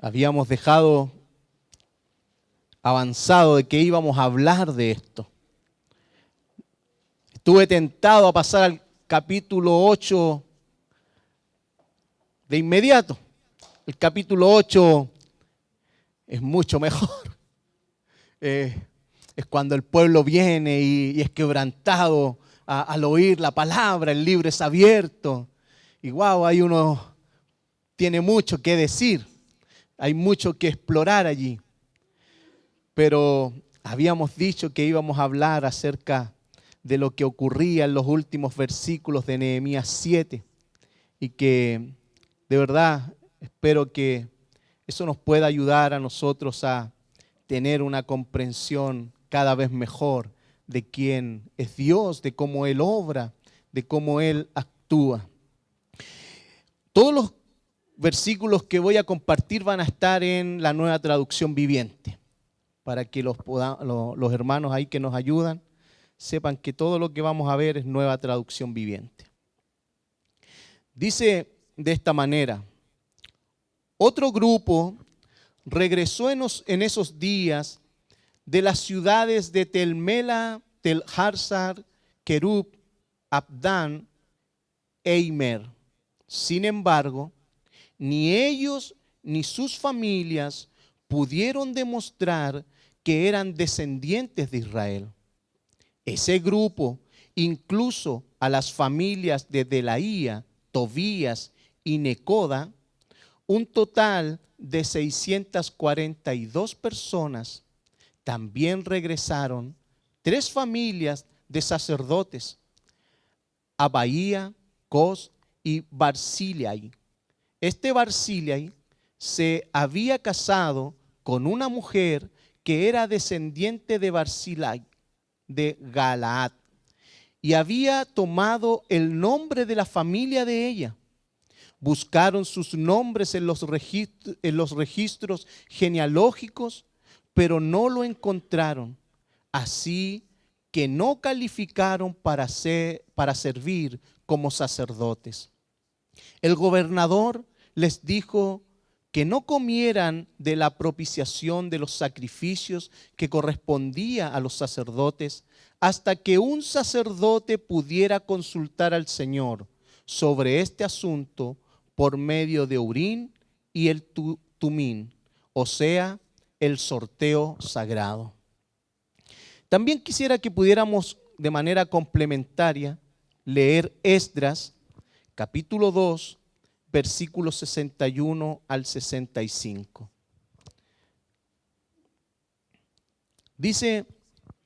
Habíamos dejado avanzado de que íbamos a hablar de esto. Estuve tentado a pasar al capítulo 8 de inmediato. El capítulo 8 es mucho mejor. Es cuando el pueblo viene y es quebrantado al oír la palabra, el libro es abierto. Y wow, ahí uno tiene mucho que decir, hay mucho que explorar allí. Pero habíamos dicho que íbamos a hablar acerca de lo que ocurría en los últimos versículos de Nehemías 7 y que de verdad espero que eso nos pueda ayudar a nosotros a tener una comprensión cada vez mejor de quién es Dios, de cómo Él obra, de cómo Él actúa. Todos los versículos que voy a compartir van a estar en la Nueva Traducción Viviente, para que los hermanos ahí que nos ayudan sepan que todo lo que vamos a ver es Nueva Traducción Viviente. Dice de esta manera: otro grupo regresó en esos días de las ciudades de Tel Mela, Tel Harsar, Kerub, Abdán e Imer. Sin embargo, ni ellos ni sus familias pudieron demostrar que eran descendientes de Israel. Ese grupo, incluso a las familias de Delaía, Tobías y Necoda, un total de 642 personas, también regresaron 3 familias de sacerdotes, Abaía, Cos y Barzillai. Este Barzillai se había casado con una mujer que era descendiente de Barzillai, de Galaad, y había tomado el nombre de la familia de ella. Buscaron sus nombres en los registros genealógicos, pero no lo encontraron. Así que no calificaron para servir como sacerdotes. El gobernador les dijo que no comieran de la propiciación de los sacrificios que correspondía a los sacerdotes hasta que un sacerdote pudiera consultar al Señor sobre este asunto por medio de Urim y el Tumín, o sea, el sorteo sagrado. También quisiera que pudiéramos de manera complementaria leer Esdras, capítulo 2, versículos 61 al 65. Dice: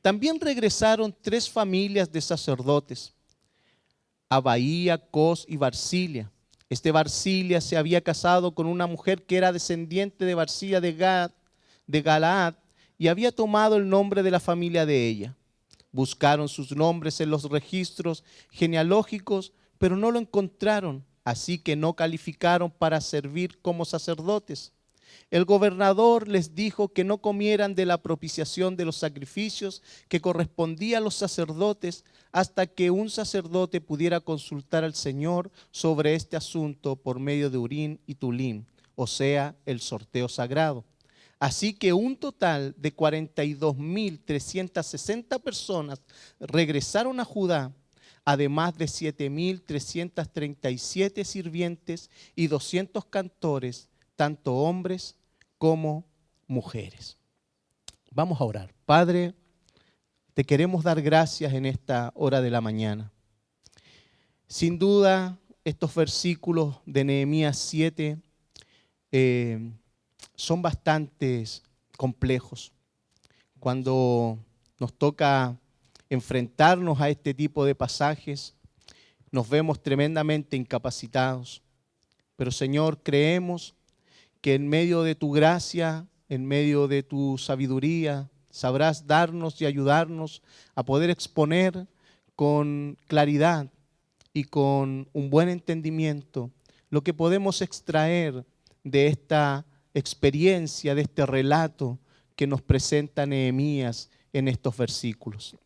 también regresaron 3 familias de sacerdotes, Abaía, Cos y Barzillai. Este Barzillai se había casado con una mujer que era descendiente de Barzillai de Galaad y había tomado el nombre de la familia de ella. Buscaron sus nombres en los registros genealógicos, pero no lo encontraron, así que no calificaron para servir como sacerdotes. El gobernador les dijo que no comieran de la propiciación de los sacrificios que correspondía a los sacerdotes hasta que un sacerdote pudiera consultar al Señor sobre este asunto por medio de Urim y Tulim, o sea, el sorteo sagrado. Así que un total de 42.360 personas regresaron a Judá, además de 7.337 sirvientes y 200 cantores, tanto hombres como mujeres. Vamos a orar. Padre, te queremos dar gracias en esta hora de la mañana. Sin duda, estos versículos de Nehemías 7 son bastante complejos. Cuando nos toca enfrentarnos a este tipo de pasajes, nos vemos tremendamente incapacitados. Pero Señor, creemos que en medio de tu gracia, en medio de tu sabiduría, sabrás darnos y ayudarnos a poder exponer con claridad y con un buen entendimiento lo que podemos extraer de esta experiencia, de este relato que nos presenta Nehemías en estos versículos.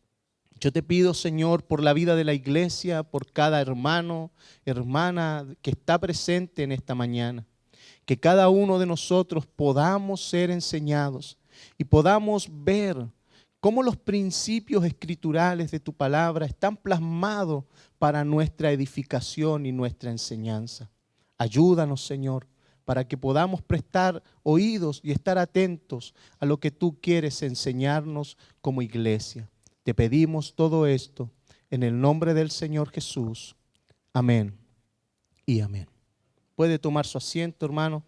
Yo te pido, Señor, por la vida de la iglesia, por cada hermano, hermana que está presente en esta mañana, que cada uno de nosotros podamos ser enseñados y podamos ver cómo los principios escriturales de tu palabra están plasmados para nuestra edificación y nuestra enseñanza. Ayúdanos, Señor, para que podamos prestar oídos y estar atentos a lo que tú quieres enseñarnos como iglesia. Te pedimos todo esto en el nombre del Señor Jesús. Amén y amén. Puede tomar su asiento, hermano.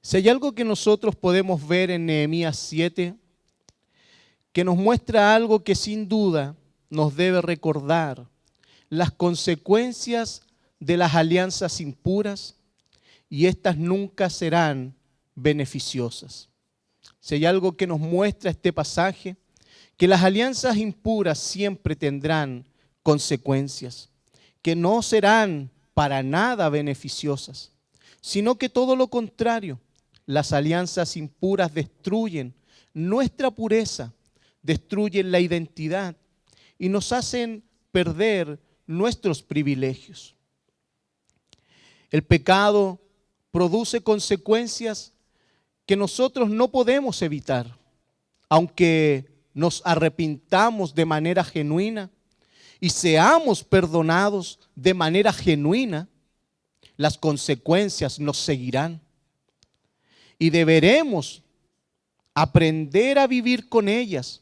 Si hay algo que nosotros podemos ver en Nehemías 7, que nos muestra algo que sin duda nos debe recordar las consecuencias de las alianzas impuras, y estas nunca serán beneficiosas. Si hay algo que nos muestra este pasaje, que las alianzas impuras siempre tendrán consecuencias, que no serán para nada beneficiosas, sino que todo lo contrario. Las alianzas impuras destruyen nuestra pureza, destruyen la identidad y nos hacen perder nuestros privilegios. El pecado produce consecuencias que nosotros no podemos evitar, aunque nos arrepintamos de manera genuina y seamos perdonados de manera genuina, las consecuencias nos seguirán. Y deberemos aprender a vivir con ellas.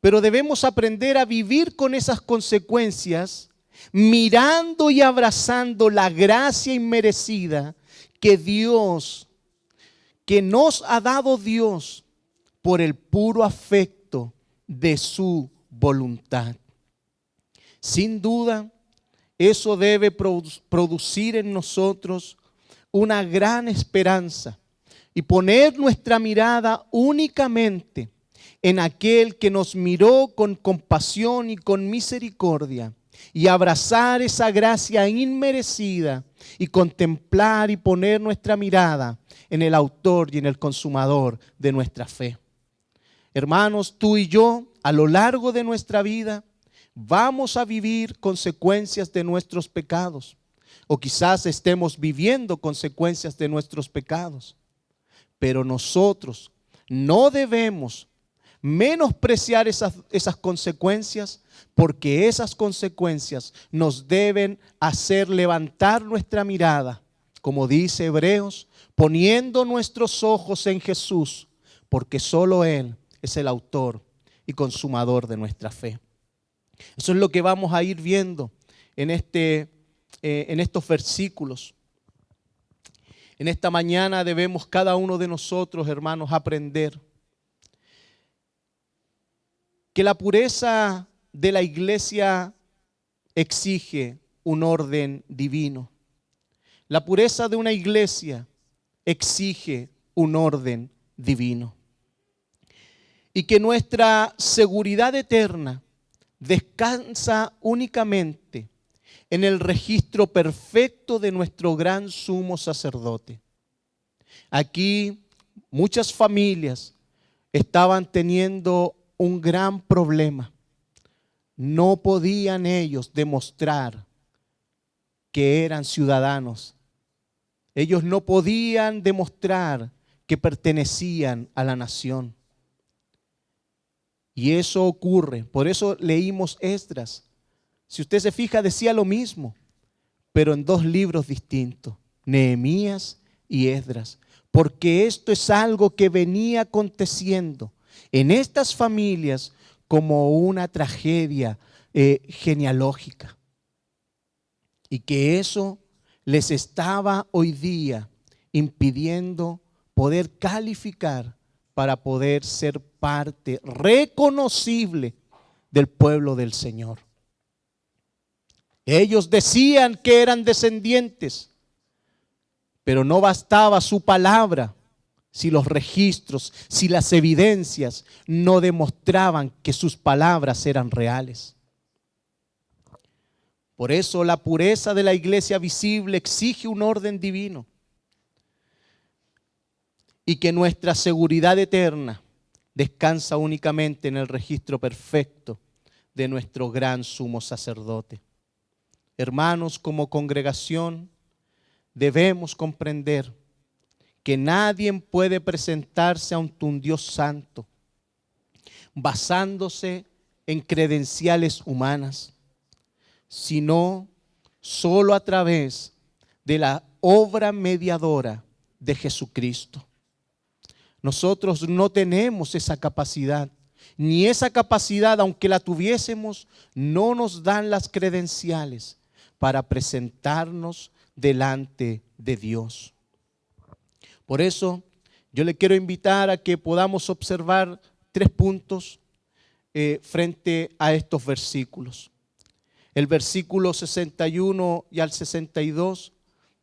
Pero debemos aprender a vivir con esas consecuencias mirando y abrazando la gracia inmerecida que nos ha dado Dios por el puro afecto de su voluntad. Sin duda, eso debe producir en nosotros una gran esperanza y poner nuestra mirada únicamente en aquel que nos miró con compasión y con misericordia, y abrazar esa gracia inmerecida y contemplar y poner nuestra mirada en el autor y en el consumador de nuestra fe. Hermanos, tú y yo, a lo largo de nuestra vida, vamos a vivir consecuencias de nuestros pecados, o quizás estemos viviendo consecuencias de nuestros pecados. Pero nosotros no debemos menospreciar esas consecuencias, porque esas consecuencias nos deben hacer levantar nuestra mirada, como dice Hebreos, poniendo nuestros ojos en Jesús, porque solo Él es el autor y consumador de nuestra fe. Eso es lo que vamos a ir viendo en estos versículos. En esta mañana debemos cada uno de nosotros, hermanos, aprender que la pureza de la iglesia exige un orden divino. La pureza de una iglesia exige un orden divino. Y que nuestra seguridad eterna descansa únicamente en el registro perfecto de nuestro gran sumo sacerdote. Aquí muchas familias estaban teniendo un gran problema. No podían ellos demostrar que eran ciudadanos. Ellos no podían demostrar que pertenecían a la nación. Y eso ocurre. Por eso leímos Esdras. Si usted se fija, decía lo mismo, pero en dos libros distintos, Nehemías y Esdras. Porque esto es algo que venía aconteciendo en estas familias como una tragedia genealógica. Y que eso les estaba hoy día impidiendo poder calificar para poder ser parte reconocible del pueblo del Señor. Ellos decían que eran descendientes, pero no bastaba su palabra si los registros, si las evidencias no demostraban que sus palabras eran reales. Por eso la pureza de la iglesia visible exige un orden divino. y que nuestra seguridad eterna descansa únicamente en el registro perfecto de nuestro gran sumo sacerdote. Hermanos, como congregación debemos comprender que nadie puede presentarse ante un Dios santo basándose en credenciales humanas, sino solo a través de la obra mediadora de Jesucristo. Nosotros no tenemos esa capacidad, ni esa capacidad, aunque la tuviésemos, no nos dan las credenciales para presentarnos delante de Dios. Por eso yo le quiero invitar a que podamos observar 3 puntos frente a estos versículos. El versículo 61 y al 62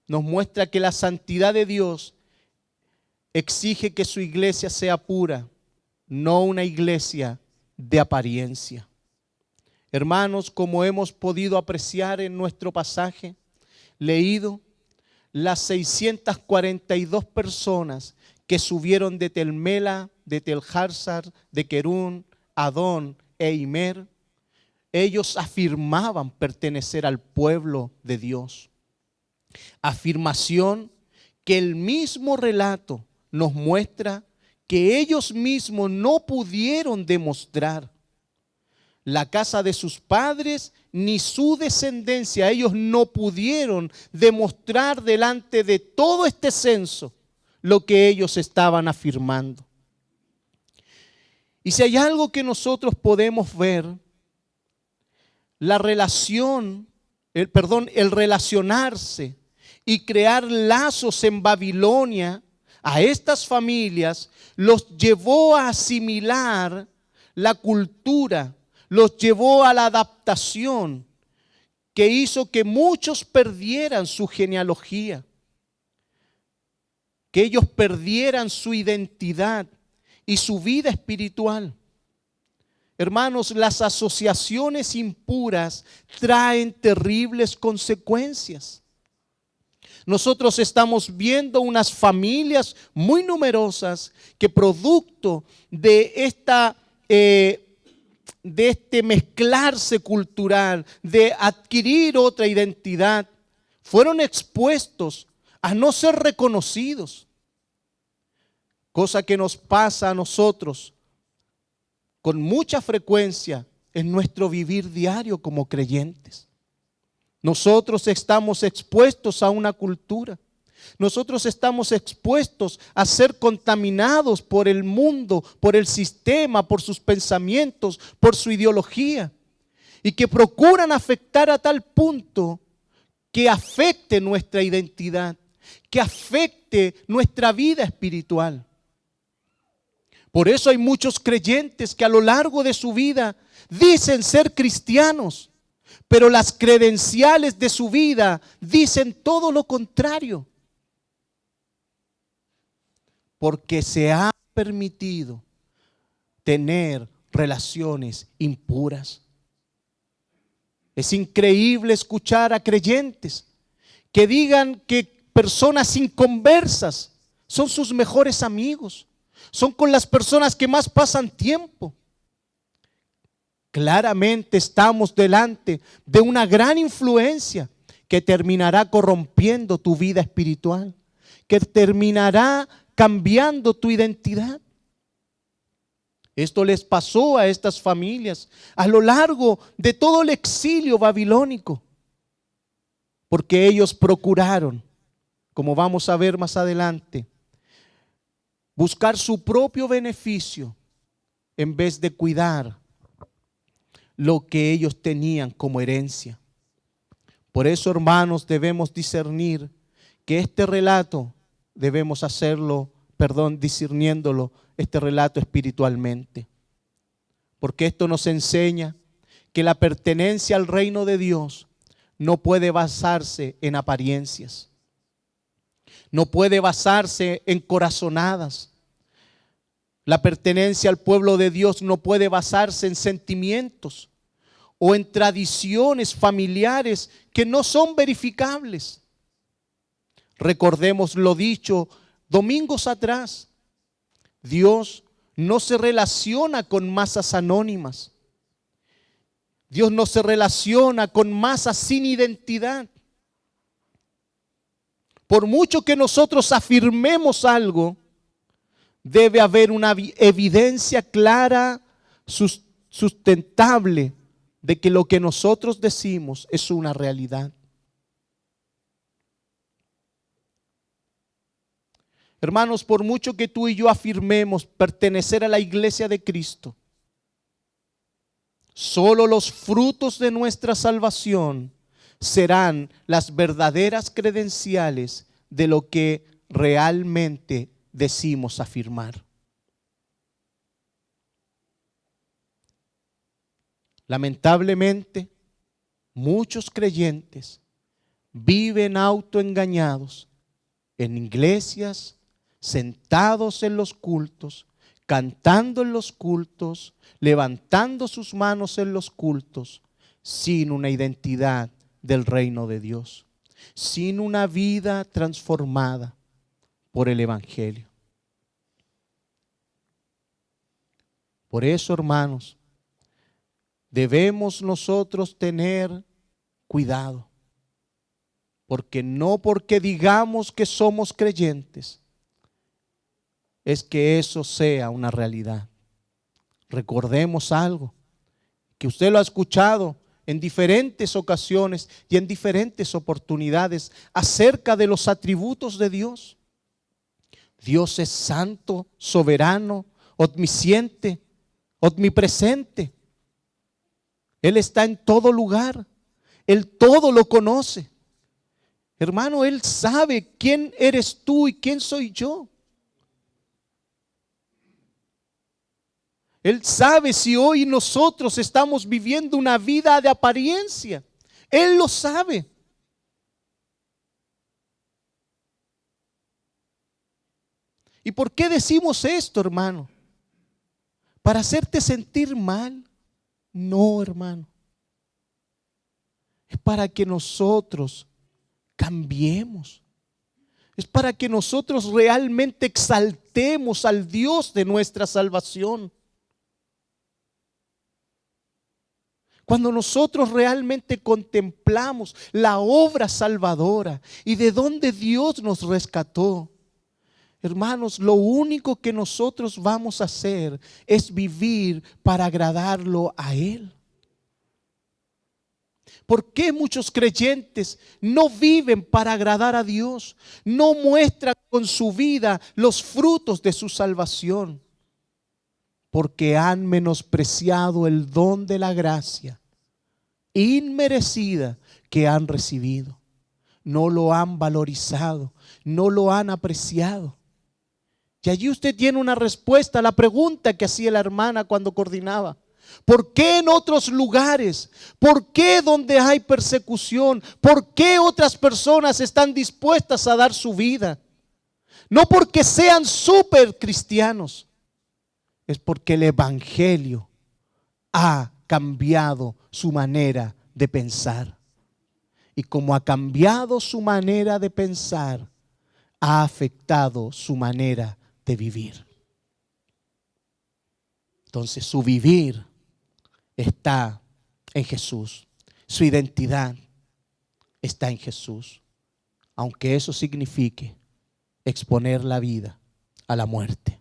nos muestra que la santidad de Dios exige que su iglesia sea pura, no una iglesia de apariencia. Hermanos, como hemos podido apreciar en nuestro pasaje leído, las 642 personas que subieron de Tel Mela, de Tel Harsar, de Querún, Adón e Imer, ellos afirmaban pertenecer al pueblo de Dios. Afirmación que el mismo relato nos muestra que ellos mismos no pudieron demostrar. La casa de sus padres ni su descendencia, ellos no pudieron demostrar delante de todo este censo lo que ellos estaban afirmando. Y si hay algo que nosotros podemos ver, la relación, el relacionarse y crear lazos en Babilonia a estas familias los llevó a asimilar la cultura, los llevó a la adaptación que hizo que muchos perdieran su genealogía, que ellos perdieran su identidad y su vida espiritual. Hermanos, las asociaciones impuras traen terribles consecuencias. Nosotros estamos viendo unas familias muy numerosas que producto de este mezclarse cultural, de adquirir otra identidad, fueron expuestos a no ser reconocidos. Cosa que nos pasa a nosotros con mucha frecuencia en nuestro vivir diario como creyentes. Nosotros estamos expuestos a una cultura. Nosotros estamos expuestos a ser contaminados por el mundo, por el sistema, por sus pensamientos, por su ideología, y que procuran afectar a tal punto que afecte nuestra identidad, que afecte nuestra vida espiritual. Por eso hay muchos creyentes que a lo largo de su vida dicen ser cristianos, pero las credenciales de su vida dicen todo lo contrario. Porque se ha permitido tener relaciones impuras. Es increíble escuchar a creyentes que digan que personas inconversas son sus mejores amigos, son con las personas que más pasan tiempo. Claramente estamos delante de una gran influencia que terminará corrompiendo tu vida espiritual, que terminará cambiando tu identidad. Esto les pasó a estas familias a lo largo de todo el exilio babilónico, porque ellos procuraron, como vamos a ver más adelante, buscar su propio beneficio en vez de cuidar lo que ellos tenían como herencia. Por eso, hermanos, debemos discernir que este relato debemos hacerlo, discerniéndolo, este relato espiritualmente. Porque esto nos enseña que la pertenencia al reino de Dios no puede basarse en apariencias. No puede basarse en corazonadas. La pertenencia al pueblo de Dios no puede basarse en sentimientos o en tradiciones familiares que no son verificables. Recordemos lo dicho domingos atrás, Dios no se relaciona con masas anónimas. Dios no se relaciona con masas sin identidad. Por mucho que nosotros afirmemos algo, debe haber una evidencia clara, sustentable, de que lo que nosotros decimos es una realidad. Hermanos, por mucho que tú y yo afirmemos pertenecer a la iglesia de Cristo, solo los frutos de nuestra salvación serán las verdaderas credenciales de lo que realmente decimos afirmar. Lamentablemente, muchos creyentes viven autoengañados en iglesias, sentados en los cultos, cantando en los cultos, levantando sus manos en los cultos, sin una identidad del reino de Dios, sin una vida transformada por el Evangelio. Por eso, hermanos, debemos nosotros tener cuidado, porque no porque digamos que somos creyentes, es que eso sea una realidad. Recordemos algo, que usted lo ha escuchado en diferentes ocasiones y en diferentes oportunidades acerca de los atributos de Dios. Dios es santo, soberano, omnisciente, omnipresente. Él está en todo lugar. Él todo lo conoce. Hermano, Él sabe quién eres tú y quién soy yo. Él sabe si hoy nosotros estamos viviendo una vida de apariencia. Él lo sabe. ¿Y por qué decimos esto, hermano? ¿Para hacerte sentir mal? No, hermano. Es para que nosotros cambiemos. Es para que nosotros realmente exaltemos al Dios de nuestra salvación. Cuando nosotros realmente contemplamos la obra salvadora y de dónde Dios nos rescató, hermanos, lo único que nosotros vamos a hacer es vivir para agradarlo a Él. ¿Por qué muchos creyentes no viven para agradar a Dios? No muestran con su vida los frutos de su salvación. Porque han menospreciado el don de la gracia inmerecida que han recibido. No lo han valorizado, no lo han apreciado. Y allí usted tiene una respuesta a la pregunta que hacía la hermana cuando coordinaba. ¿Por qué en otros lugares? ¿Por qué donde hay persecución? ¿Por qué otras personas están dispuestas a dar su vida? No porque sean súper cristianos, es porque el Evangelio ha cambiado su manera de pensar. Y como ha cambiado su manera de pensar, ha afectado su manera de vivir. Entonces su vivir está en Jesús. Su identidad está en Jesús. Aunque eso signifique exponer la vida a la muerte.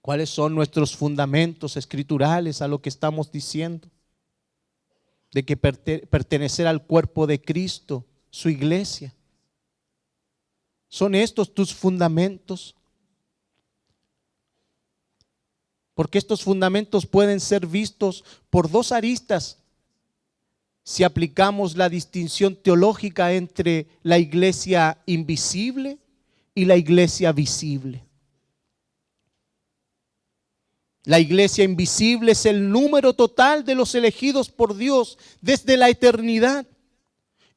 ¿Cuáles son nuestros fundamentos escriturales a lo que estamos diciendo? De que pertenecer al cuerpo de Cristo, su iglesia. ¿Son estos tus fundamentos? Porque estos fundamentos pueden ser vistos por dos aristas si aplicamos la distinción teológica entre la iglesia invisible y la iglesia visible. La iglesia invisible es el número total de los elegidos por Dios desde la eternidad.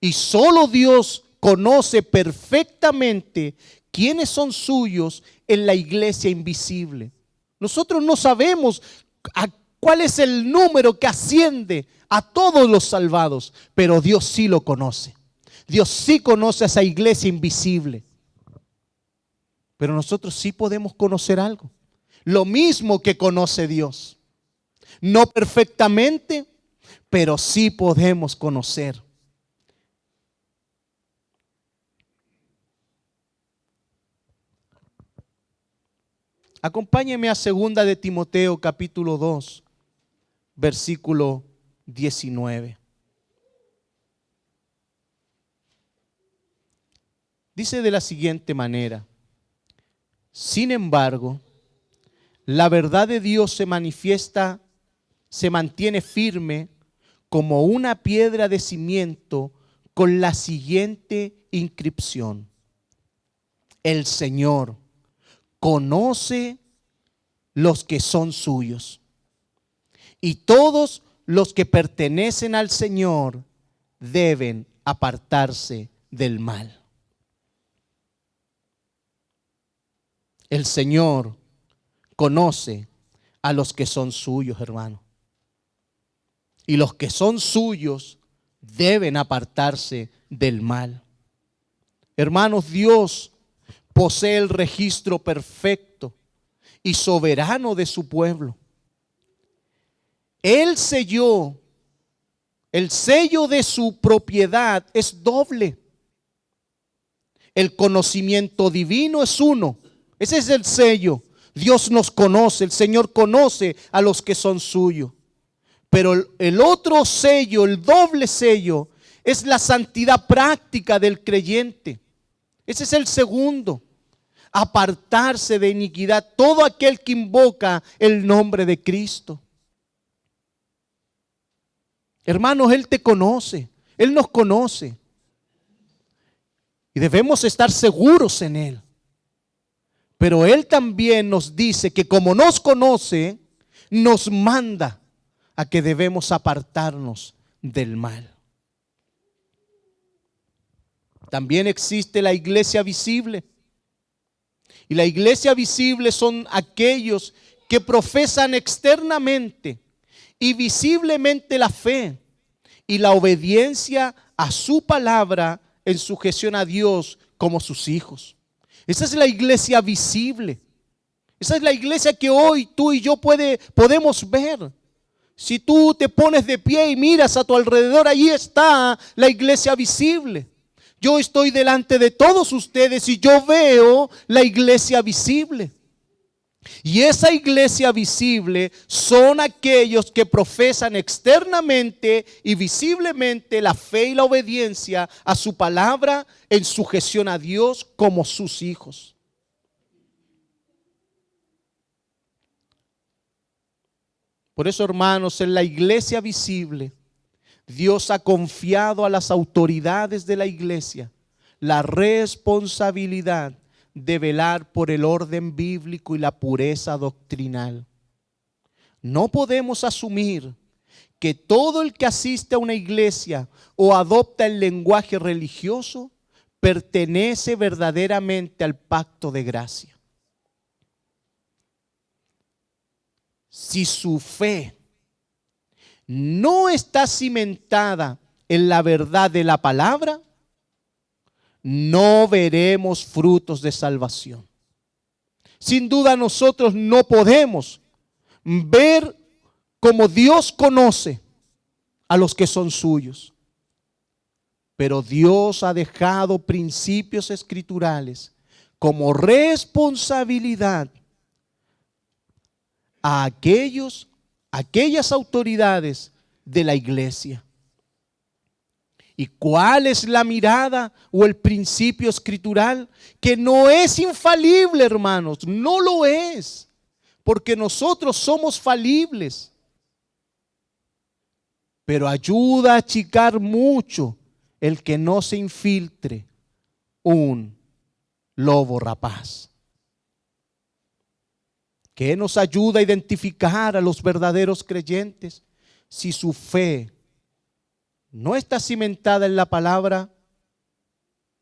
Y solo Dios conoce perfectamente quiénes son suyos en la iglesia invisible. Nosotros no sabemos cuál es el número que asciende a todos los salvados, pero Dios sí lo conoce. Dios sí conoce a esa iglesia invisible. Pero nosotros sí podemos conocer algo. Lo mismo que conoce Dios. No perfectamente, pero sí podemos conocer. Acompáñeme a 2 de Timoteo capítulo 2, versículo 19. Dice de la siguiente manera: sin embargo, la verdad de Dios se mantiene firme como una piedra de cimiento con la siguiente inscripción: el Señor conoce los que son suyos, y todos los que pertenecen al Señor deben apartarse del mal. El Señor conoce a los que son suyos, hermano. Y los que son suyos deben apartarse del mal. Hermanos, Dios posee el registro perfecto y soberano de su pueblo. Él selló, el sello de su propiedad es doble. El conocimiento divino es uno. Ese es el sello. Dios nos conoce, el Señor conoce a los que son suyos. Pero el otro sello, el doble sello, es la santidad práctica del creyente. Ese es el segundo. Apartarse de iniquidad todo aquel que invoca el nombre de Cristo. Hermanos, Él te conoce, Él nos conoce. Y debemos estar seguros en Él. Pero Él también nos dice que como nos conoce, nos manda a que debemos apartarnos del mal. También existe la iglesia visible. Y la iglesia visible son aquellos que profesan externamente y visiblemente la fe y la obediencia a su palabra en sujeción a Dios como sus hijos. Esa es la iglesia visible. Esa es la iglesia que hoy tú y yo podemos ver. Si tú te pones de pie y miras a tu alrededor, ahí está la iglesia visible. Yo estoy delante de todos ustedes y yo veo la iglesia visible. Y esa iglesia visible son aquellos que profesan externamente y visiblemente la fe y la obediencia a su palabra en sujeción a Dios como sus hijos. Por eso, hermanos, en la iglesia visible, Dios ha confiado a las autoridades de la iglesia la responsabilidad de velar por el orden bíblico y la pureza doctrinal. No podemos asumir que todo el que asiste a una iglesia o adopta el lenguaje religioso pertenece verdaderamente al pacto de gracia. Si su fe no está cimentada en la verdad de la palabra, no veremos frutos de salvación. Sin duda nosotros no podemos ver como Dios conoce a los que son suyos. Pero Dios ha dejado principios escriturales como responsabilidad a aquellas autoridades de la iglesia. ¿Y cuál es la mirada o el principio escritural? Que no es infalible, hermanos, no lo es, porque nosotros somos falibles. Pero ayuda a achicar mucho el que no se infiltre un lobo rapaz. Que nos ayuda a identificar a los verdaderos creyentes. Si su fe no está cimentada en la palabra,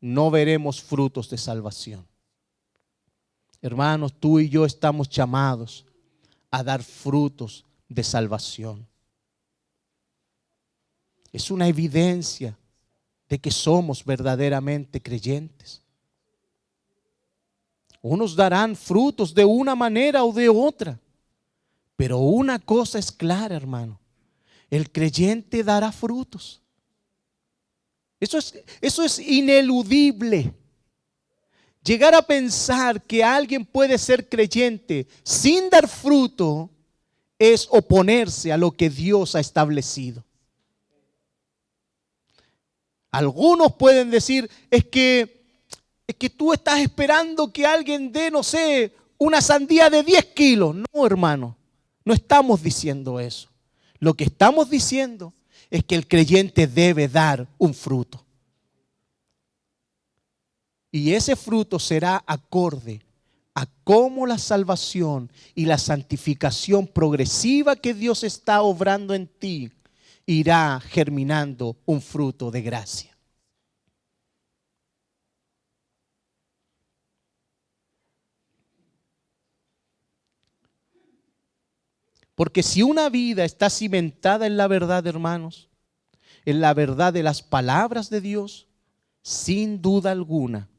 no veremos frutos de salvación. Hermanos, tú y yo estamos llamados a dar frutos de salvación. Es una evidencia de que somos verdaderamente creyentes. Unos darán frutos de una manera o de otra, pero una cosa es clara, hermano: el creyente dará frutos. Eso es ineludible. Llegar a pensar que alguien puede ser creyente sin dar fruto es oponerse a lo que Dios ha establecido. Algunos pueden decir, es que tú estás esperando que alguien dé, no sé, una sandía de 10 kilos. No, hermano, no estamos diciendo eso. Lo que estamos diciendo es que el creyente debe dar un fruto. Y ese fruto será acorde a cómo la salvación y la santificación progresiva que Dios está obrando en ti irá germinando un fruto de gracia. Porque si una vida está cimentada en la verdad, hermanos, en la verdad de las palabras de Dios, sin duda alguna,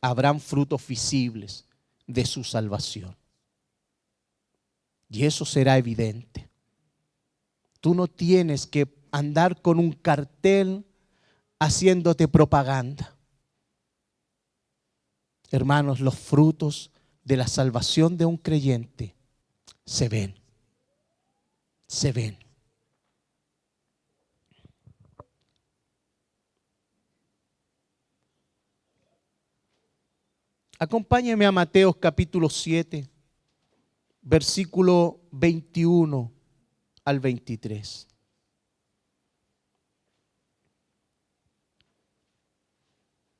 habrán frutos visibles de su salvación. Y eso será evidente. Tú no tienes que andar con un cartel haciéndote propaganda. Hermanos, los frutos de la salvación de un creyente se ven. Se ven. Acompáñeme a Mateo capítulo 7, versículo 21 al 23.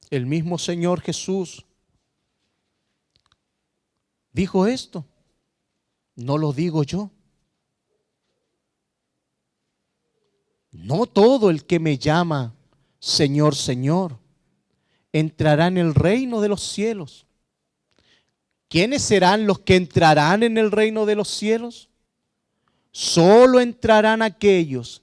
El mismo Señor Jesús dijo esto. No lo digo yo. No todo el que me llama Señor, Señor, entrará en el reino de los cielos. ¿Quiénes serán los que entrarán en el reino de los cielos? Solo entrarán aquellos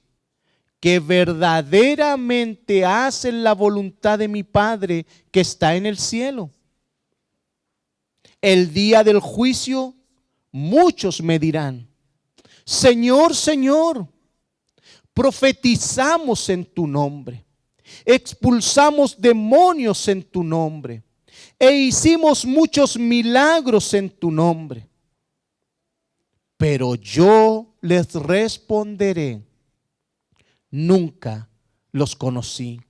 que verdaderamente hacen la voluntad de mi Padre que está en el cielo. El día del juicio, muchos me dirán: Señor, Señor, profetizamos en tu nombre, expulsamos demonios en tu nombre, e hicimos muchos milagros en tu nombre. Pero yo les responderé: nunca los conocí.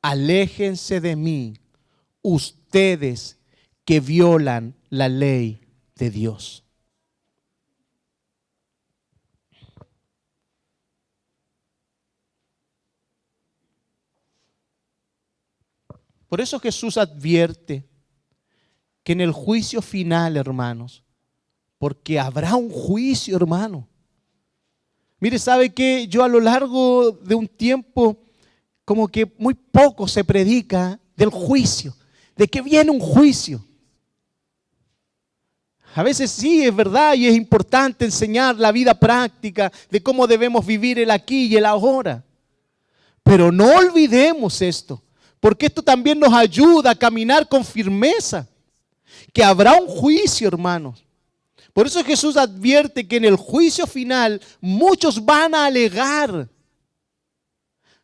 Aléjense de mí, ustedes que violan la ley de Dios. Por eso Jesús advierte que en el juicio final, hermanos, porque habrá un juicio, hermano. Mire, ¿sabe qué? Yo a lo largo de un tiempo, como que muy poco se predica del juicio, de que viene un juicio. A veces sí, es verdad, y es importante enseñar la vida práctica de cómo debemos vivir el aquí y el ahora. Pero no olvidemos esto, porque esto también nos ayuda a caminar con firmeza, que habrá un juicio, hermanos. Por eso Jesús advierte que en el juicio final muchos van a alegar,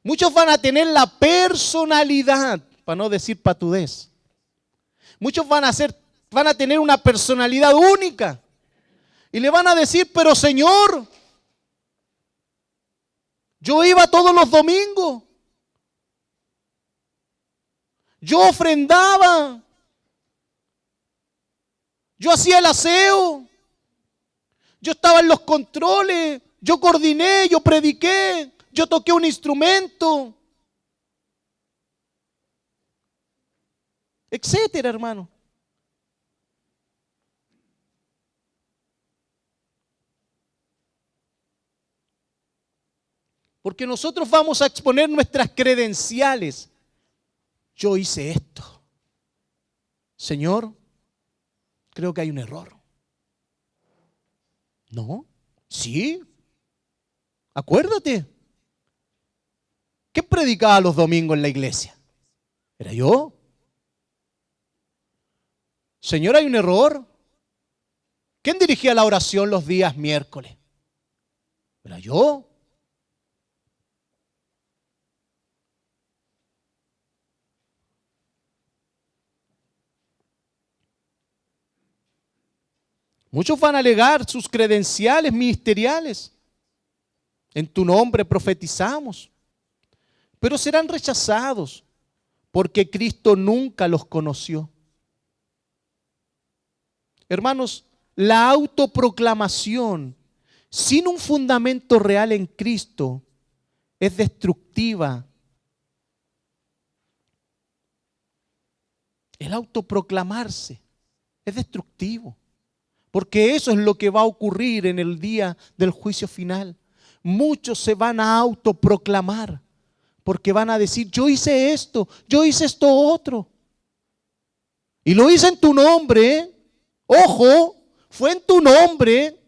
muchos van a tener la personalidad, para no decir patudez. Muchos van a tener una personalidad única y le van a decir: pero Señor, yo iba todos los domingos, yo ofrendaba, yo hacía el aseo, yo estaba en los controles, yo coordiné, yo prediqué, yo toqué un instrumento, etcétera, hermano. Porque nosotros vamos a exponer nuestras credenciales. Yo hice esto. Señor, creo que hay un error. No, sí, acuérdate. ¿Quién predicaba los domingos en la iglesia? ¿Era yo? Señor, hay un error. ¿Quién dirigía la oración los días miércoles? ¿Era yo? Muchos van a alegar sus credenciales ministeriales. En tu nombre profetizamos. Pero serán rechazados porque Cristo nunca los conoció. Hermanos, la autoproclamación sin un fundamento real en Cristo es destructiva. El autoproclamarse es destructivo, porque eso es lo que va a ocurrir en el día del juicio final. Muchos se van a autoproclamar porque van a decir, yo hice esto otro. Y lo hice en tu nombre, ¿eh? Ojo, fue en tu nombre.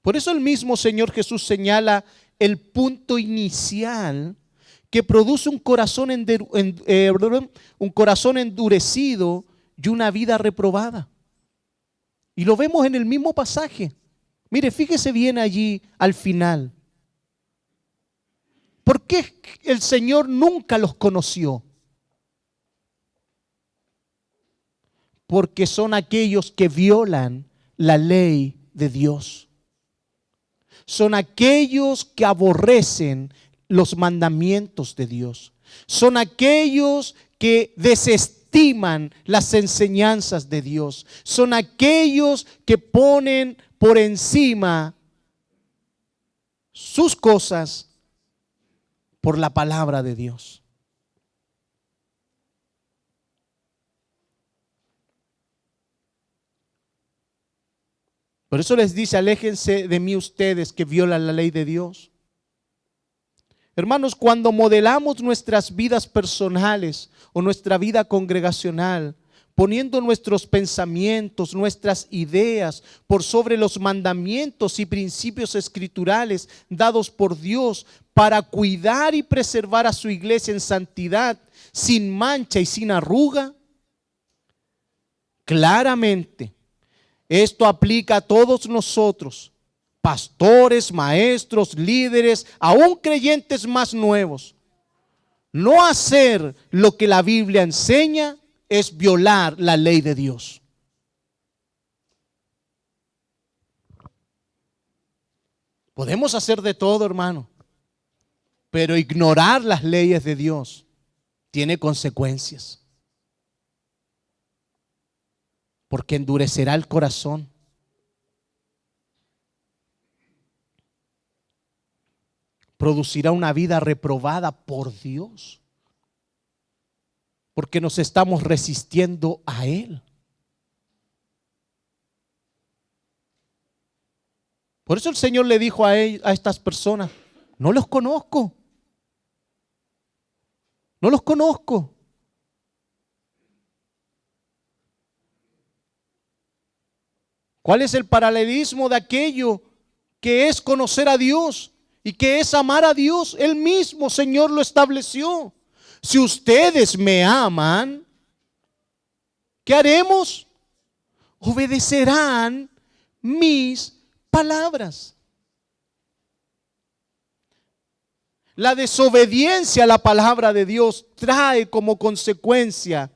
Por eso el mismo Señor Jesús señala el punto inicial que produce un corazón endurecido y una vida reprobada. Y lo vemos en el mismo pasaje. Mire, fíjese bien allí al final. ¿Por qué el Señor nunca los conoció? Porque son aquellos que violan la ley de Dios. Son aquellos que aborrecen los mandamientos de Dios. Son aquellos que desestiman las enseñanzas de Dios. Son aquellos que ponen por encima sus cosas por la palabra de Dios. Por eso les dice, aléjense de mí ustedes que violan la ley de Dios. Hermanos, cuando modelamos nuestras vidas personales o nuestra vida congregacional, poniendo nuestros pensamientos, nuestras ideas por sobre los mandamientos y principios escriturales dados por Dios para cuidar y preservar a su iglesia en santidad, sin mancha y sin arruga, claramente esto aplica a todos nosotros, pastores, maestros, líderes, aún creyentes más nuevos. No hacer lo que la Biblia enseña es violar la ley de Dios. Podemos hacer de todo, hermano, pero ignorar las leyes de Dios tiene consecuencias. Porque endurecerá el corazón. Producirá una vida reprobada por Dios. Porque nos estamos resistiendo a Él. Por eso el Señor le dijo a estas personas, no los conozco. No los conozco. ¿Cuál es el paralelismo de aquello que es conocer a Dios y que es amar a Dios? Él mismo, Señor, lo estableció. Si ustedes me aman, ¿qué haremos? Obedecerán mis palabras. La desobediencia a la palabra de Dios trae como consecuencia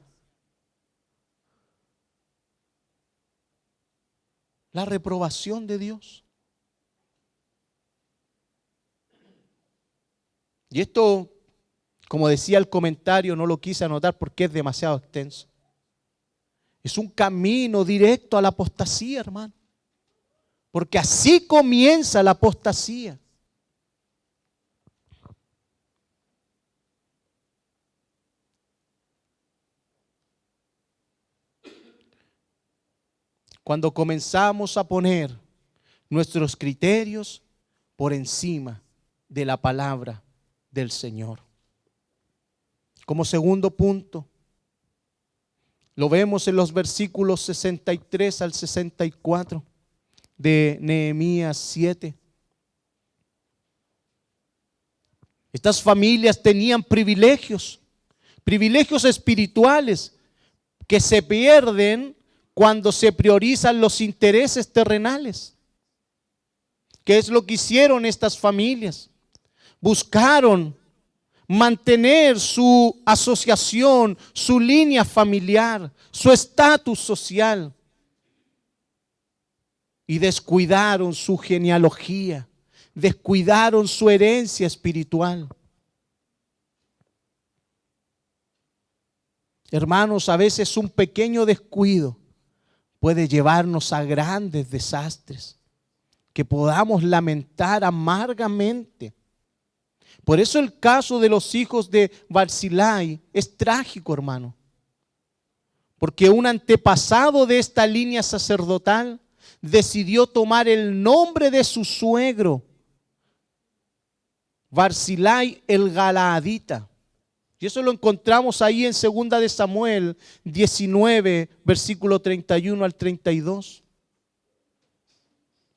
la reprobación de Dios. Y esto, como decía el comentario, no lo quise anotar porque es demasiado extenso. Es un camino directo a la apostasía, hermano. Porque así comienza la apostasía. Cuando comenzamos a poner nuestros criterios por encima de la palabra del Señor. Como segundo punto, lo vemos en los versículos 63 al 64 de Nehemías 7. Estas familias tenían privilegios espirituales que se pierden cuando se priorizan los intereses terrenales. ¿Qué es lo que hicieron estas familias? Buscaron mantener su asociación, su línea familiar, su estatus social, y descuidaron su genealogía, descuidaron su herencia espiritual. Hermanos, a veces un pequeño descuido puede llevarnos a grandes desastres que podamos lamentar amargamente. Por eso el caso de los hijos de Barzillai es trágico, hermano. Porque un antepasado de esta línea sacerdotal decidió tomar el nombre de su suegro, Barzillai el Galaadita. Y eso lo encontramos ahí en 2 de Samuel 19, versículo 31 al 32.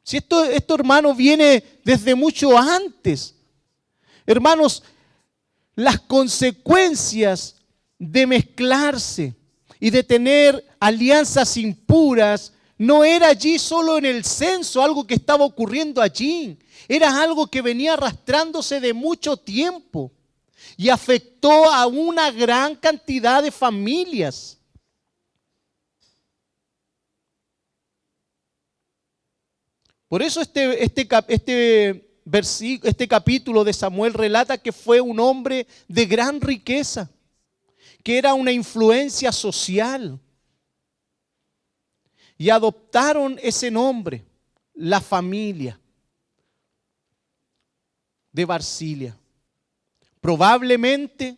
Si esto, hermano, viene desde mucho antes. Hermanos, las consecuencias de mezclarse y de tener alianzas impuras no era allí solo en el censo, algo que estaba ocurriendo allí. Era algo que venía arrastrándose de mucho tiempo y afectó a una gran cantidad de familias. Por eso este capítulo de Samuel relata que fue un hombre de gran riqueza, que era una influencia social. Y adoptaron ese nombre, la familia de Barzillai. Probablemente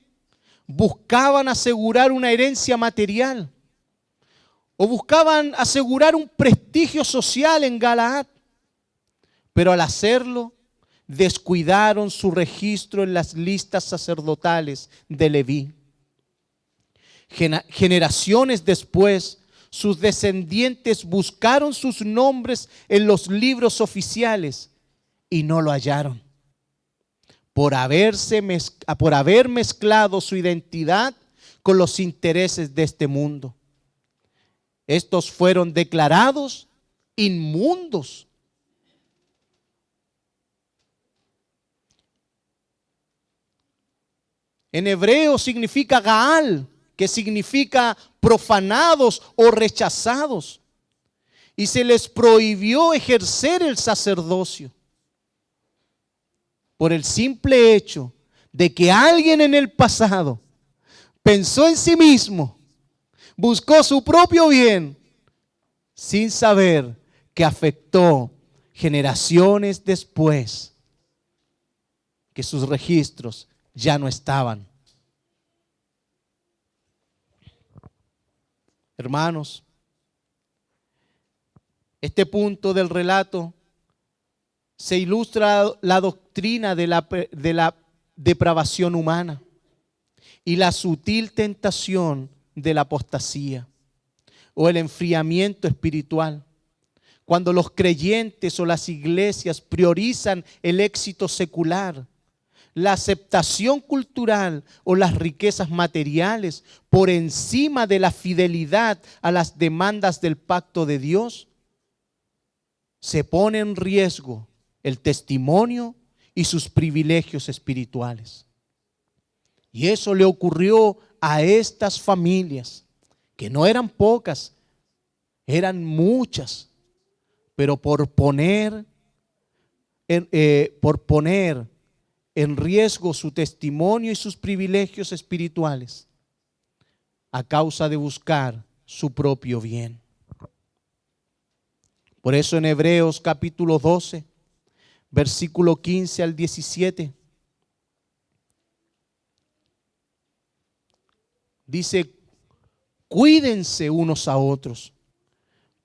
buscaban asegurar una herencia material o buscaban asegurar un prestigio social en Galaad. Pero al hacerlo, descuidaron su registro en las listas sacerdotales de Leví. Generaciones después, sus descendientes buscaron sus nombres en los libros oficiales y no lo hallaron. Por haber mezclado su identidad con los intereses de este mundo. Estos fueron declarados inmundos. En hebreo significa Gaal, que significa profanados o rechazados. Y se les prohibió ejercer el sacerdocio por el simple hecho de que alguien en el pasado pensó en sí mismo, buscó su propio bien, sin saber que afectó generaciones después, que sus registros ya no estaban. Hermanos, este punto del relato se ilustra la doctrina de la depravación humana y la sutil tentación de la apostasía o el enfriamiento espiritual. Cuando los creyentes o las iglesias priorizan el éxito secular, la aceptación cultural o las riquezas materiales por encima de la fidelidad a las demandas del pacto de Dios, se pone en riesgo el testimonio y sus privilegios espirituales. Y eso le ocurrió a estas familias, que no eran pocas, eran muchas, pero por poner en riesgo su testimonio y sus privilegios espirituales a causa de buscar su propio bien. Por eso en Hebreos capítulo 12, versículo 15 al 17, dice: cuídense unos a otros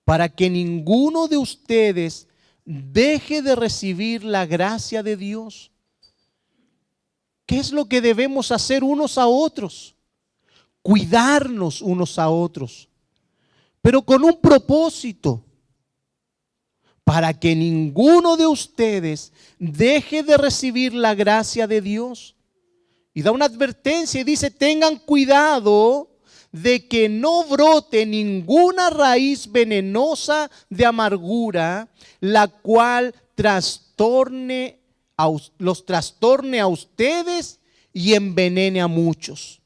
para que ninguno de ustedes deje de recibir la gracia de Dios. ¿Qué es lo que debemos hacer unos a otros? cuidarnos unos a otros, pero con un propósito, para que ninguno de ustedes deje de recibir la gracia de Dios. Y da una advertencia y dice: tengan cuidado de que no brote ninguna raíz venenosa de amargura, la cual los trastorne a ustedes y envenene a muchos.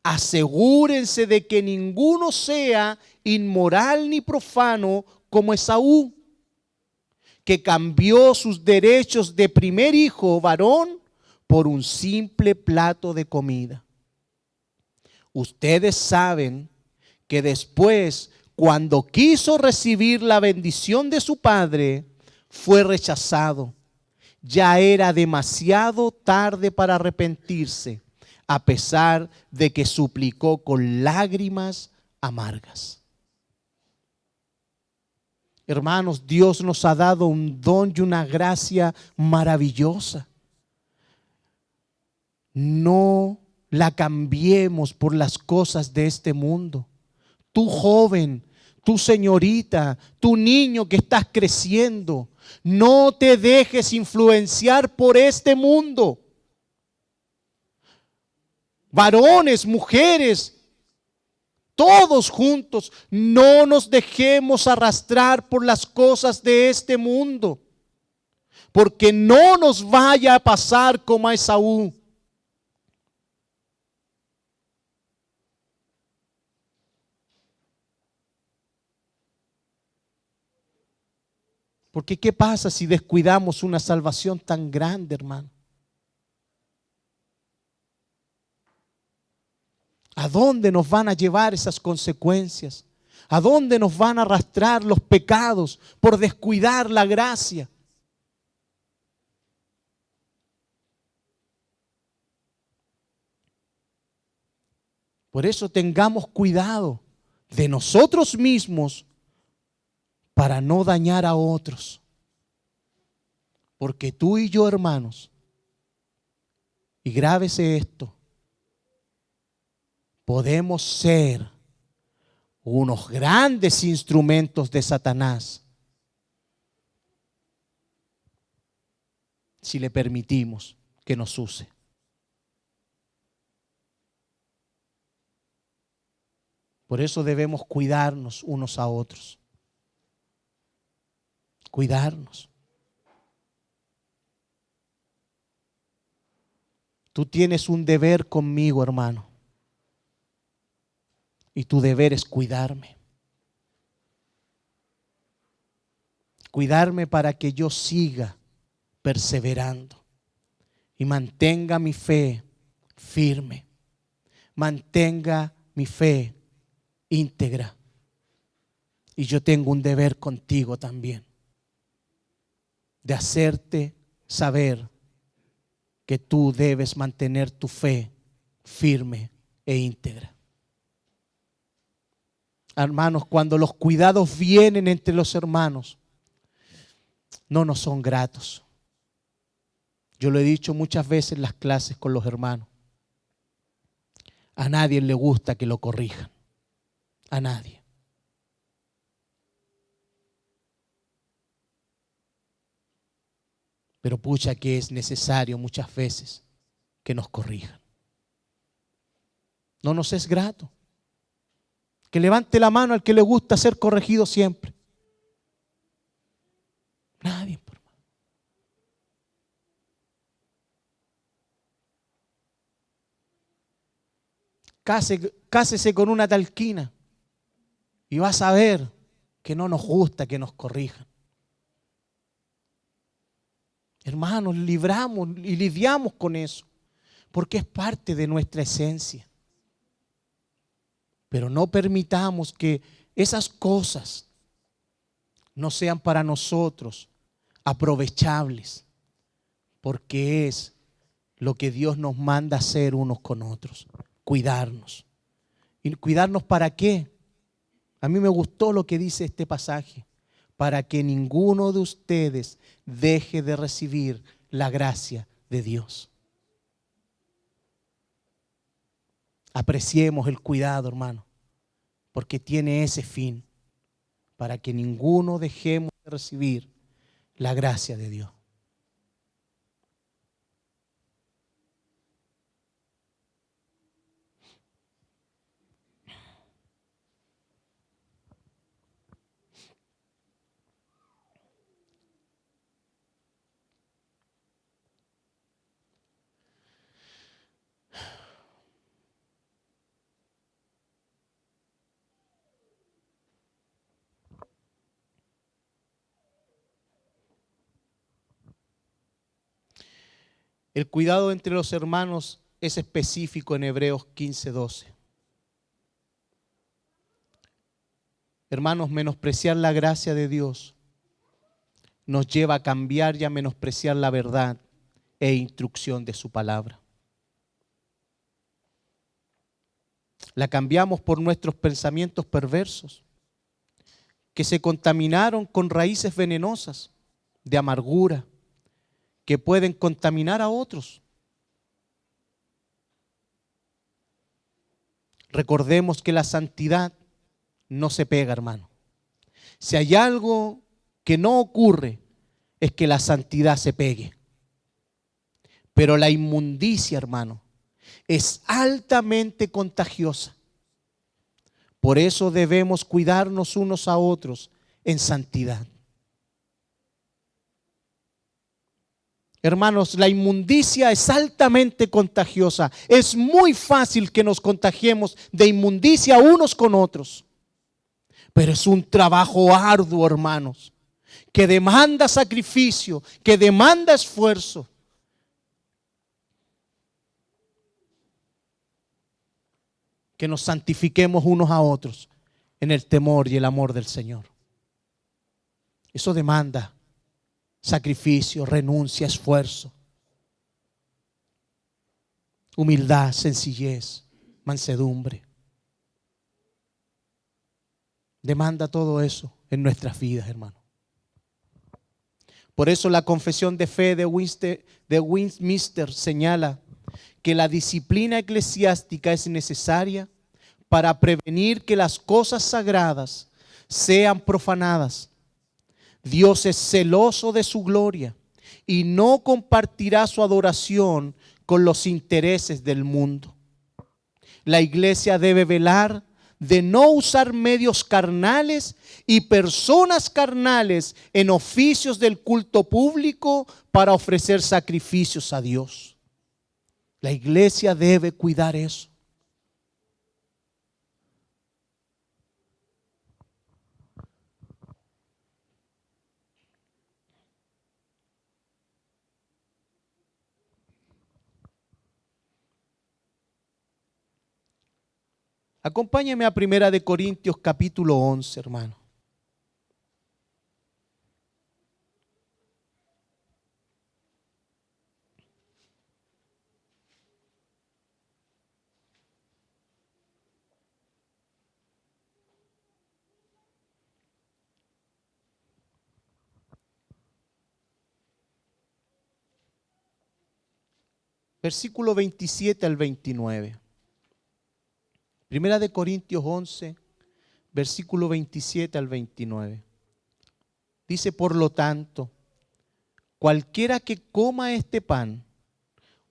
Asegúrense de que ninguno sea inmoral ni profano como Esaú, que cambió sus derechos de primer hijo varón por un simple plato de comida. Ustedes saben que después, cuando quiso recibir la bendición de su padre, fue rechazado. Ya era demasiado tarde para arrepentirse, a pesar de que suplicó con lágrimas amargas. Hermanos, Dios nos ha dado un don y una gracia maravillosa. No la cambiemos por las cosas de este mundo. Tú joven, tú señorita, tú niño que estás creciendo, no te dejes influenciar por este mundo. Varones, mujeres, todos juntos, no nos dejemos arrastrar por las cosas de este mundo, porque no nos vaya a pasar como a Esaú. Porque ¿qué pasa si descuidamos una salvación tan grande, hermano? ¿A dónde nos van a llevar esas consecuencias? ¿A dónde nos van a arrastrar los pecados por descuidar la gracia? Por eso tengamos cuidado de nosotros mismos para no dañar a otros. Porque tú y yo, hermanos, y grábese esto, podemos ser unos grandes instrumentos de Satanás si le permitimos que nos use. Por eso debemos cuidarnos unos a otros. Cuidarnos. Tú tienes un deber conmigo, hermano. Y tu deber es cuidarme. Cuidarme para que yo siga perseverando y mantenga mi fe firme. Mantenga mi fe íntegra. Y yo tengo un deber contigo también, de hacerte saber que tú debes mantener tu fe firme e íntegra. Hermanos, cuando los cuidados vienen entre los hermanos, no nos son gratos. Yo lo he dicho muchas veces en las clases con los hermanos. A nadie le gusta que lo corrijan. A nadie. Pero pucha que es necesario muchas veces que nos corrijan. No nos es grato. Que levante la mano al que le gusta ser corregido siempre. Nadie, hermano. Cásese con una talquina y vas a ver que no nos gusta que nos corrijan. Hermanos, libramos y lidiamos con eso, porque es parte de nuestra esencia. Pero no permitamos que esas cosas no sean para nosotros aprovechables, porque es lo que Dios nos manda hacer unos con otros, cuidarnos. ¿Y cuidarnos para qué? A mí me gustó lo que dice este pasaje, para que ninguno de ustedes deje de recibir la gracia de Dios. Apreciemos el cuidado, hermano, porque tiene ese fin, para que ninguno dejemos de recibir la gracia de Dios. El cuidado entre los hermanos es específico en Hebreos 15:12. Hermanos, menospreciar la gracia de Dios nos lleva a cambiar y a menospreciar la verdad e instrucción de su palabra. La cambiamos por nuestros pensamientos perversos, que se contaminaron con raíces venenosas de amargura, que pueden contaminar a otros. Recordemos que la santidad no se pega, hermano. Si hay algo que no ocurre, es que la santidad se pegue. Pero la inmundicia, hermano, es altamente contagiosa. Por eso debemos cuidarnos unos a otros en santidad. Hermanos, la inmundicia es altamente contagiosa. Es muy fácil que nos contagiemos de inmundicia unos con otros. Pero es un trabajo arduo, hermanos, que demanda sacrificio, que demanda esfuerzo. Que nos santifiquemos unos a otros en el temor y el amor del Señor. Eso demanda sacrificio, renuncia, esfuerzo, humildad, sencillez, mansedumbre. Demanda todo eso en nuestras vidas, hermano. Por eso la confesión de fe de Westminster señala que la disciplina eclesiástica es necesaria para prevenir que las cosas sagradas sean profanadas. Dios es celoso de su gloria y no compartirá su adoración con los intereses del mundo. La iglesia debe velar de no usar medios carnales y personas carnales en oficios del culto público para ofrecer sacrificios a Dios. La iglesia debe cuidar eso. Acompáñame a 1 Corintios capítulo 11, hermano. Versículo 27 al 29. 1 Corintios 11, versículo 27 al 29. Dice, por lo tanto, cualquiera que coma este pan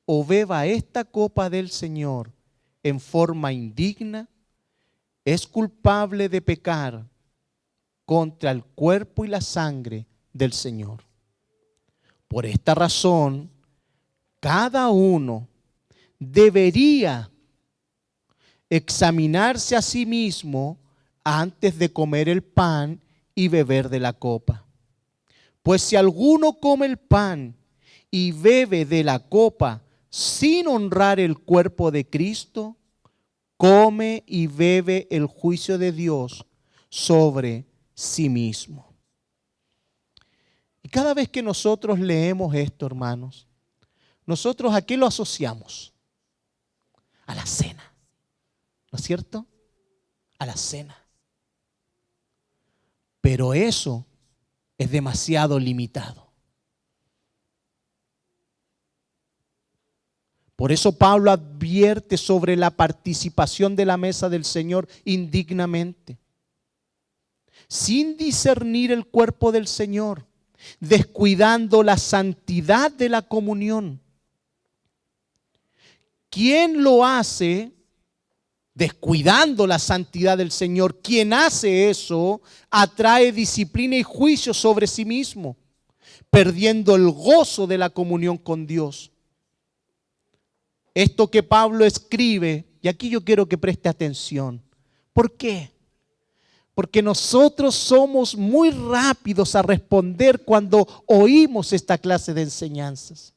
o beba esta copa del Señor en forma indigna, es culpable de pecar contra el cuerpo y la sangre del Señor. Por esta razón, cada uno debería examinarse a sí mismo antes de comer el pan y beber de la copa. Pues si alguno come el pan y bebe de la copa sin honrar el cuerpo de Cristo, come y bebe el juicio de Dios sobre sí mismo. Y cada vez que nosotros leemos esto, hermanos, nosotros ¿a qué lo asociamos? A la cena, ¿no es cierto? A la cena. Pero eso es demasiado limitado. Por eso Pablo advierte sobre la participación de la mesa del Señor indignamente, sin discernir el cuerpo del Señor, descuidando la santidad de la comunión. ¿Quién lo hace? Descuidando la santidad del Señor. Quien hace eso atrae disciplina y juicio sobre sí mismo, perdiendo el gozo de la comunión con Dios. Esto que Pablo escribe, y aquí yo quiero que preste atención. ¿Por qué? Porque nosotros somos muy rápidos a responder cuando oímos esta clase de enseñanzas.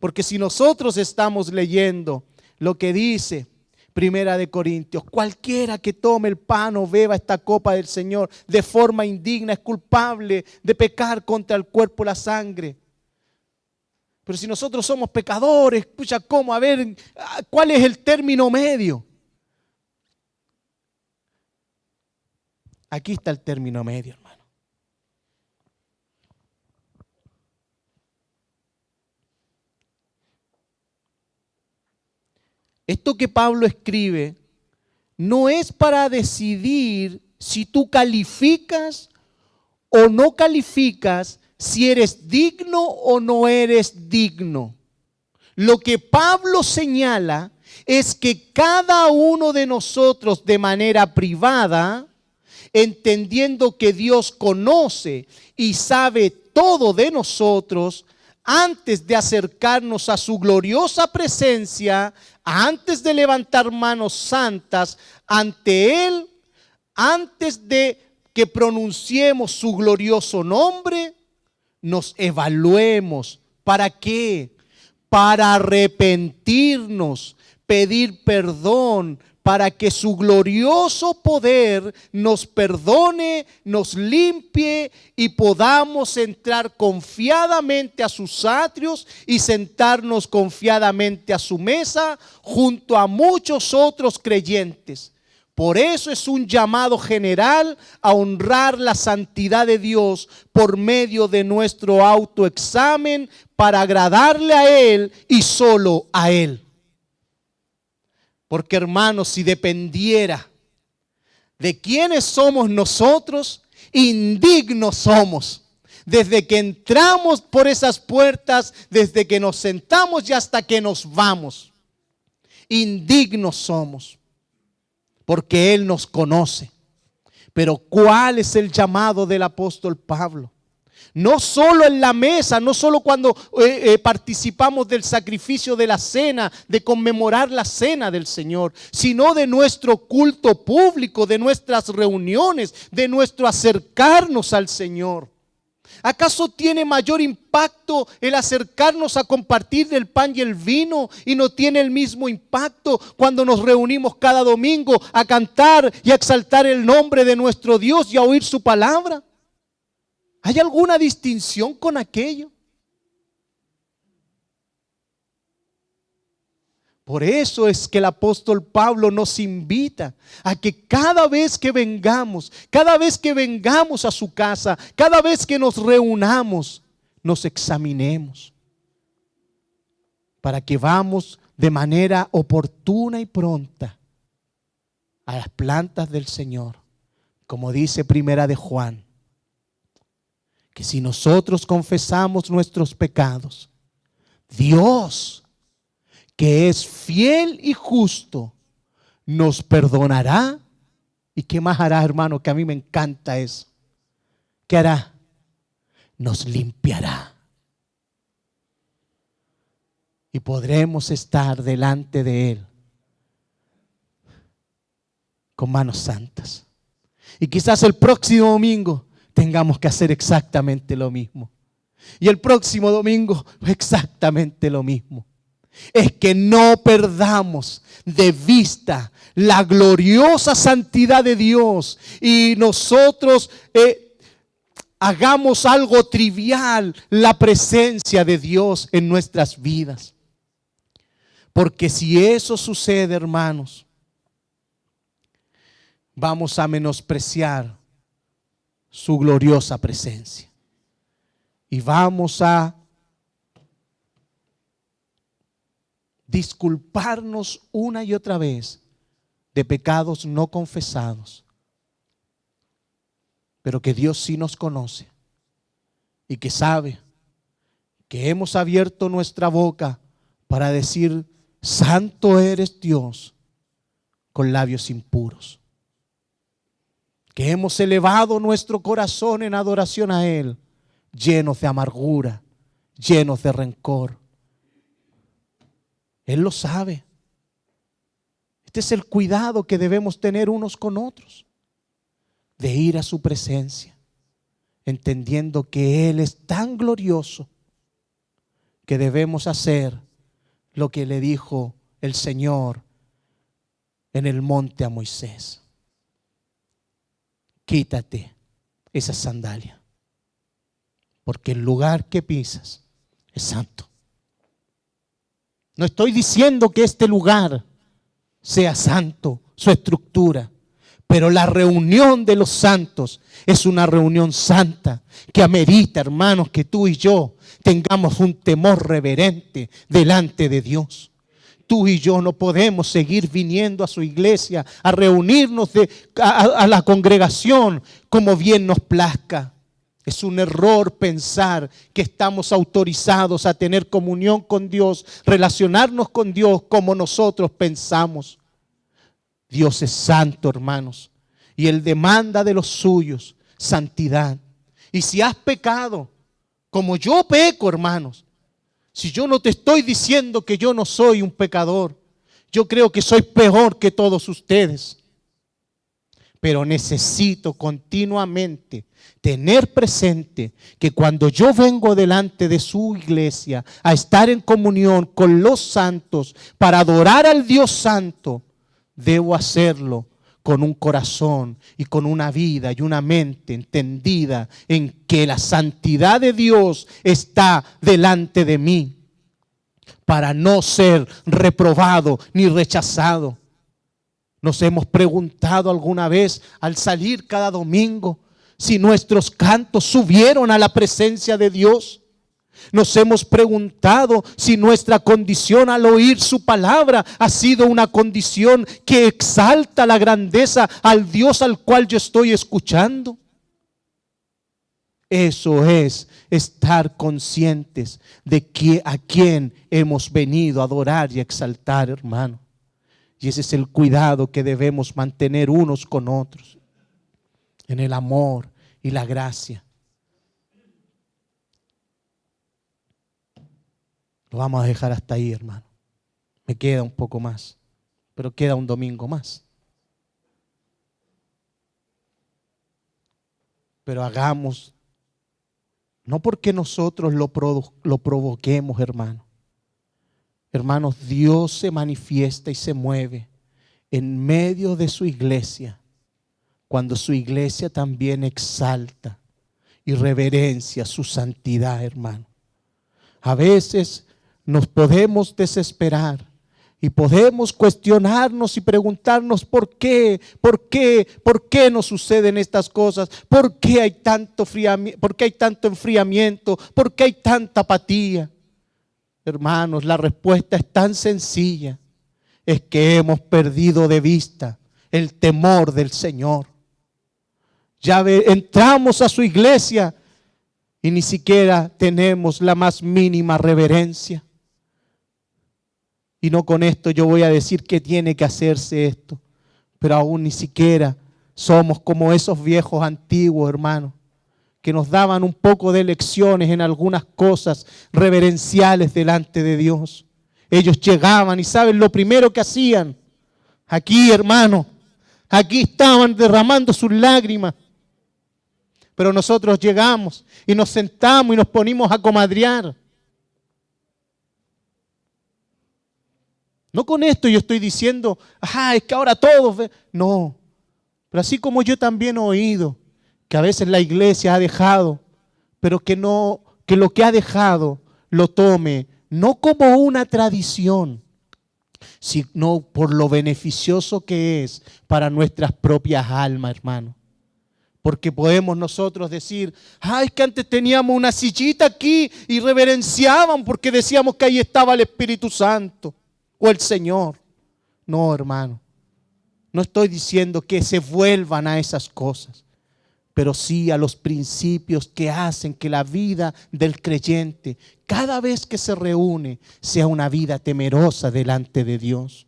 Porque si nosotros estamos leyendo lo que dice Primera de Corintios, cualquiera que tome el pan o beba esta copa del Señor de forma indigna es culpable de pecar contra el cuerpo y la sangre. Pero si nosotros somos pecadores, escucha, ¿cómo? A ver, ¿cuál es el término medio? Aquí está el término medio, hermano. Esto que Pablo escribe no es para decidir si tú calificas o no calificas, si eres digno o no eres digno. Lo que Pablo señala es que cada uno de nosotros de manera privada, entendiendo que Dios conoce y sabe todo de nosotros, antes de acercarnos a su gloriosa presencia, antes de levantar manos santas ante Él, antes de que pronunciemos su glorioso nombre, nos evaluemos. ¿Para qué? Para arrepentirnos, pedir perdón, para que su glorioso poder nos perdone, nos limpie y podamos entrar confiadamente a sus atrios y sentarnos confiadamente a su mesa junto a muchos otros creyentes. Por eso es un llamado general a honrar la santidad de Dios por medio de nuestro autoexamen para agradarle a Él y solo a Él. Porque, hermanos, si dependiera de quiénes somos nosotros, indignos somos. Desde que entramos por esas puertas, desde que nos sentamos y hasta que nos vamos. Indignos somos. Porque Él nos conoce. Pero ¿cuál es el llamado del apóstol Pablo? No solo en la mesa, no solo cuando participamos del sacrificio de la cena, de conmemorar la cena del Señor, sino de nuestro culto público, de nuestras reuniones, de nuestro acercarnos al Señor. ¿Acaso tiene mayor impacto el acercarnos a compartir el pan y el vino y no tiene el mismo impacto cuando nos reunimos cada domingo a cantar y a exaltar el nombre de nuestro Dios y a oír su palabra? ¿Hay alguna distinción con aquello? Por eso es que el apóstol Pablo nos invita a que cada vez que vengamos a su casa, cada vez que nos reunamos, nos examinemos para que vamos de manera oportuna y pronta a las plantas del Señor, como dice Primera de Juan, que si nosotros confesamos nuestros pecados, Dios, que es fiel y justo, nos perdonará. ¿Y qué más hará, hermano? Que a mí me encanta eso. ¿Qué hará? Nos limpiará. Y podremos estar delante de Él con manos santas. Y quizás el próximo domingo tengamos que hacer exactamente lo mismo. Y el próximo domingo exactamente lo mismo. Es que no perdamos de vista la gloriosa santidad de Dios y nosotros hagamos algo trivial la presencia de Dios en nuestras vidas. Porque si eso sucede, hermanos, vamos a menospreciar su gloriosa presencia y vamos a disculparnos una y otra vez de pecados no confesados, pero que Dios sí nos conoce y que sabe que hemos abierto nuestra boca para decir: santo eres Dios, con labios impuros. Que hemos elevado nuestro corazón en adoración a Él, llenos de amargura, llenos de rencor. Él lo sabe. Este es el cuidado que debemos tener unos con otros, de ir a su presencia, entendiendo que Él es tan glorioso que debemos hacer lo que le dijo el Señor en el monte a Moisés: quítate esa sandalia, porque el lugar que pisas es santo. No estoy diciendo que este lugar sea santo, su estructura, pero la reunión de los santos es una reunión santa que amerita, hermanos, que tú y yo tengamos un temor reverente delante de Dios. Tú y yo no podemos seguir viniendo a su iglesia a reunirnos a la congregación como bien nos plazca. Es un error pensar que estamos autorizados a tener comunión con Dios, relacionarnos con Dios como nosotros pensamos. Dios es santo, hermanos, y Él demanda de los suyos santidad. Y si has pecado, como yo peco, hermanos, si yo no te estoy diciendo que yo no soy un pecador, yo creo que soy peor que todos ustedes. Pero necesito continuamente tener presente que cuando yo vengo delante de su iglesia a estar en comunión con los santos para adorar al Dios santo, debo hacerlo con un corazón y con una vida y una mente entendida en que la santidad de Dios está delante de mí, para no ser reprobado ni rechazado. Nos hemos preguntado alguna vez al salir cada domingo si nuestros cantos subieron a la presencia de Dios. Nos hemos preguntado si nuestra condición al oír su palabra ha sido una condición que exalta la grandeza al Dios al cual yo estoy escuchando. Eso es estar conscientes de que a quién hemos venido a adorar y a exaltar, hermano. Y ese es el cuidado que debemos mantener unos con otros, en el amor y la gracia. Lo vamos a dejar hasta ahí, hermano. Me queda un poco más, pero queda un domingo más. Pero hagamos, no porque nosotros lo provoquemos, hermano. Hermanos, Dios se manifiesta y se mueve en medio de su iglesia, cuando su iglesia también exalta y reverencia su santidad, hermano. A veces nos podemos desesperar y podemos cuestionarnos y preguntarnos por qué nos suceden estas cosas, por qué hay tanto enfriamiento, por qué hay tanta apatía. Hermanos, la respuesta es tan sencilla, es que hemos perdido de vista el temor del Señor. Entramos a su iglesia y ni siquiera tenemos la más mínima reverencia. Y no con esto yo voy a decir que tiene que hacerse esto, pero aún ni siquiera somos como esos viejos antiguos, hermanos, que nos daban un poco de lecciones en algunas cosas reverenciales delante de Dios. Ellos llegaban y ¿saben lo primero que hacían? Aquí, hermano, aquí estaban derramando sus lágrimas. Pero nosotros llegamos y nos sentamos y nos ponimos a comadrear. No con esto yo estoy diciendo, es que ahora todos ven. No, pero así como yo también he oído que a veces la iglesia ha dejado, pero que lo que ha dejado lo tome no como una tradición, sino por lo beneficioso que es para nuestras propias almas, hermano. Porque podemos nosotros decir, es que antes teníamos una sillita aquí y reverenciaban porque decíamos que ahí estaba el Espíritu Santo. o el Señor. No, hermano. No estoy diciendo que se vuelvan a esas cosas, pero sí a los principios que hacen que la vida del creyente, cada vez que se reúne, sea una vida temerosa delante de Dios.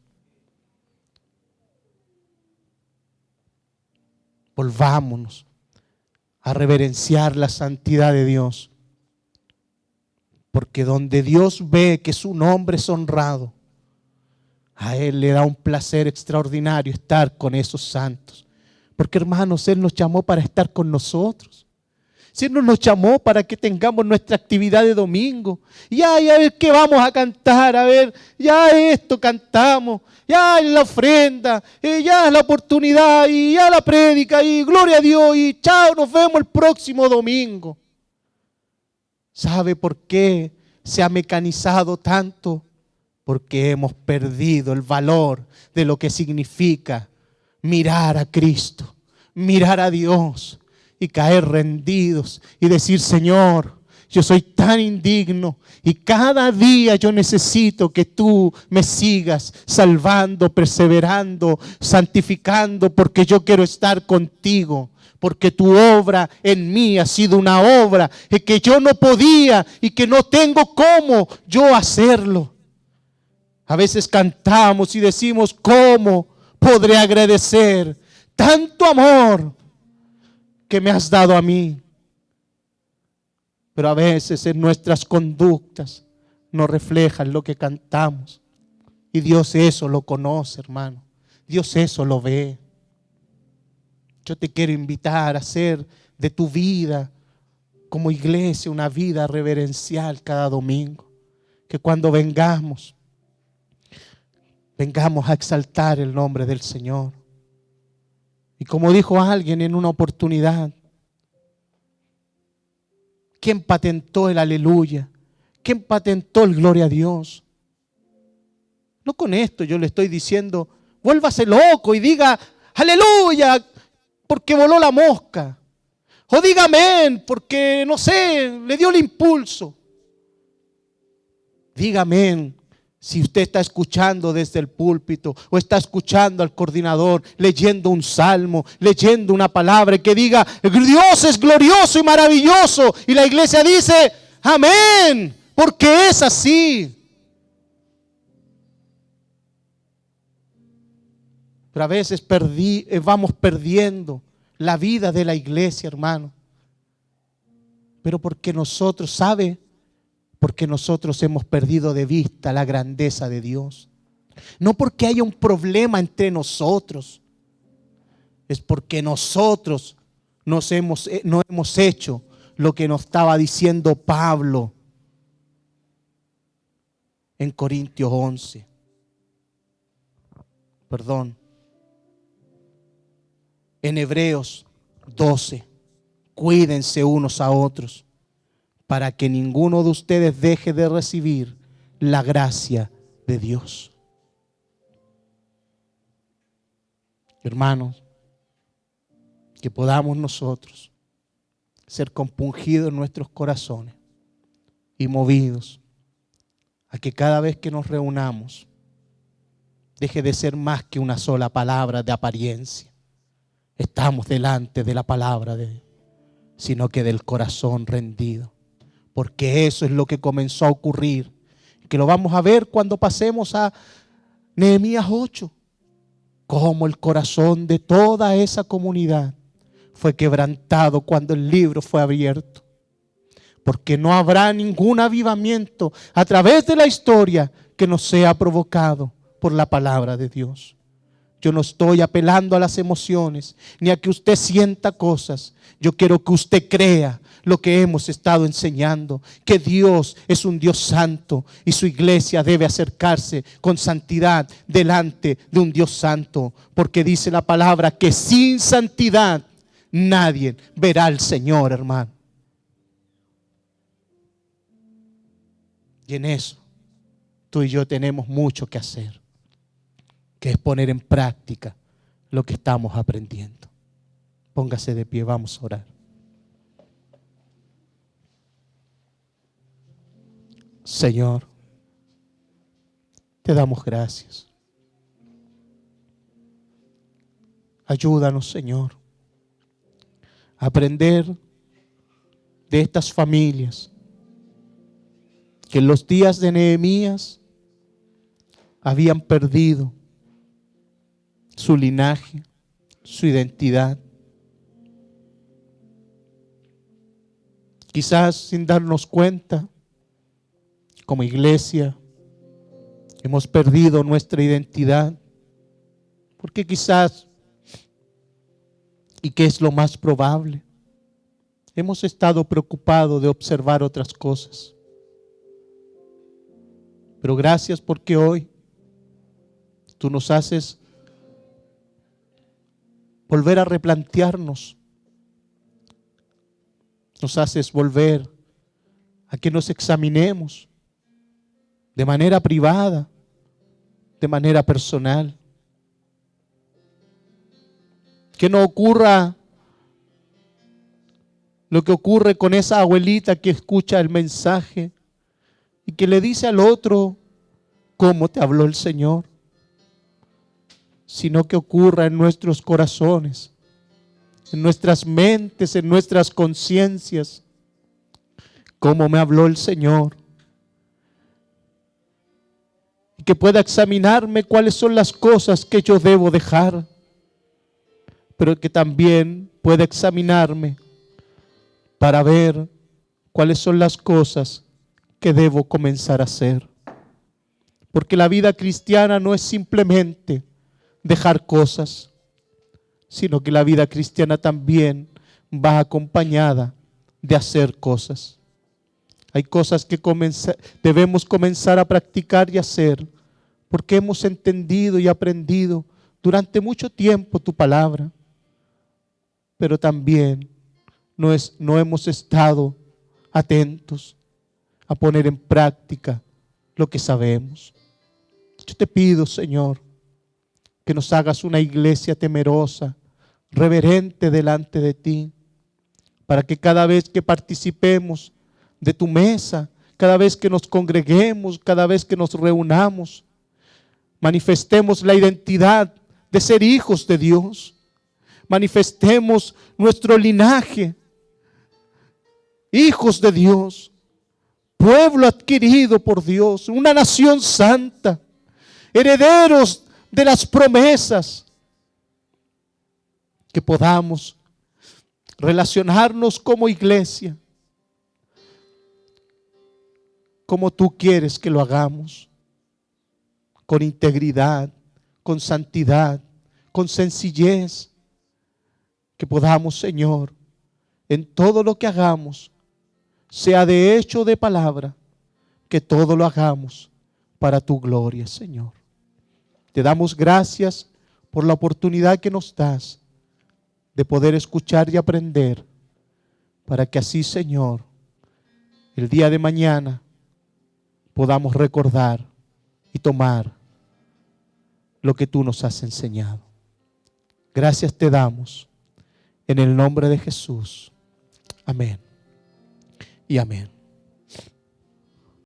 Volvámonos a reverenciar la santidad de Dios, porque donde Dios ve que su nombre es honrado, a Él le da un placer extraordinario estar con esos santos. Porque, hermanos, Él nos llamó para estar con nosotros. Si Él no nos llamó para que tengamos nuestra actividad de domingo. Y a ver qué vamos a cantar, a ver, ya esto cantamos, ya en la ofrenda, ya es la oportunidad, y ya la prédica, y gloria a Dios, y chao, nos vemos el próximo domingo. ¿Sabe por qué se ha mecanizado tanto? Porque hemos perdido el valor de lo que significa mirar a Cristo, mirar a Dios y caer rendidos y decir: Señor, yo soy tan indigno y cada día yo necesito que tú me sigas salvando, perseverando, santificando, porque yo quiero estar contigo. Porque tu obra en mí ha sido una obra que yo no podía y que no tengo cómo yo hacerlo. A veces cantamos y decimos: ¿cómo podré agradecer tanto amor que me has dado a mí? Pero a veces en nuestras conductas no reflejan lo que cantamos. Y Dios eso lo conoce, hermano. Dios eso lo ve. Yo te quiero invitar a hacer de tu vida como iglesia una vida reverencial cada domingo. Que cuando vengamos a exaltar el nombre del Señor. Y como dijo alguien en una oportunidad, ¿quién patentó el aleluya? ¿Quién patentó el gloria a Dios? No con esto yo le estoy diciendo: vuélvase loco y diga aleluya porque voló la mosca. O diga amén porque, no sé, le dio el impulso. Diga amén si usted está escuchando desde el púlpito o está escuchando al coordinador leyendo un salmo, leyendo una palabra que diga: Dios es glorioso y maravilloso. Y la iglesia dice: amén, porque es así. Pero a veces vamos perdiendo la vida de la iglesia, hermano. Pero porque nosotros, ¿sabe? Porque nosotros hemos perdido de vista la grandeza de Dios. No porque haya un problema entre nosotros. Es porque nosotros no hemos hecho lo que nos estaba diciendo Pablo en Corintios 11. En Hebreos 12. Cuídense unos a otros, para que ninguno de ustedes deje de recibir la gracia de Dios. Hermanos, que podamos nosotros ser compungidos en nuestros corazones y movidos a que cada vez que nos reunamos deje de ser más que una sola palabra de apariencia. Estamos delante de la palabra de Dios, sino que del corazón rendido. Porque eso es lo que comenzó a ocurrir, que lo vamos a ver cuando pasemos a Nehemías 8, cómo el corazón de toda esa comunidad fue quebrantado cuando el libro fue abierto. Porque no habrá ningún avivamiento a través de la historia que no sea provocado por la palabra de Dios. Yo no estoy apelando a las emociones, ni a que usted sienta cosas. Yo quiero que usted crea lo que hemos estado enseñando, que Dios es un Dios santo y su iglesia debe acercarse con santidad delante de un Dios santo, porque dice la palabra que sin santidad nadie verá al Señor, hermano. Y en eso tú y yo tenemos mucho que hacer, que es poner en práctica lo que estamos aprendiendo. Póngase de pie, vamos a orar. Señor, Te damos gracias. Ayúdanos, Señor, a aprender de estas familias que en los días de Nehemías habían perdido su linaje, su identidad. Quizás sin darnos cuenta, como iglesia, hemos perdido nuestra identidad, porque quizás, y que es lo más probable, hemos estado preocupados de observar otras cosas. Pero gracias porque hoy tú nos haces volver a replantearnos. Nos haces volver a que nos examinemos de manera privada, de manera personal. Que no ocurra lo que ocurre con esa abuelita que escucha el mensaje y que le dice al otro cómo te habló el Señor, sino que ocurra en nuestros corazones, en nuestras mentes, en nuestras conciencias, cómo me habló el Señor. Y que pueda examinarme cuáles son las cosas que yo debo dejar, pero que también pueda examinarme para ver cuáles son las cosas que debo comenzar a hacer. Porque la vida cristiana no es simplemente dejar cosas, sino que la vida cristiana también va acompañada de hacer cosas. Hay cosas que debemos comenzar a practicar y hacer, porque hemos entendido y aprendido durante mucho tiempo tu palabra, pero también no hemos estado atentos a poner en práctica lo que sabemos. Yo te pido, Señor, que nos hagas una iglesia temerosa, reverente delante de ti, para que cada vez que participemos de tu mesa, cada vez que nos congreguemos, cada vez que nos reunamos, manifestemos la identidad de ser hijos de Dios, manifestemos nuestro linaje, hijos de Dios, pueblo adquirido por Dios, una nación santa, herederos de las promesas, que podamos relacionarnos como iglesia, como tú quieres que lo hagamos, con integridad, con santidad, con sencillez, que podamos, Señor, en todo lo que hagamos, sea de hecho o de palabra, que todo lo hagamos para tu gloria, Señor. Te damos gracias por la oportunidad que nos das de poder escuchar y aprender, para que así, Señor, el día de mañana podamos recordar y tomar lo que tú nos has enseñado. Gracias te damos en el nombre de Jesús. Amén y amén.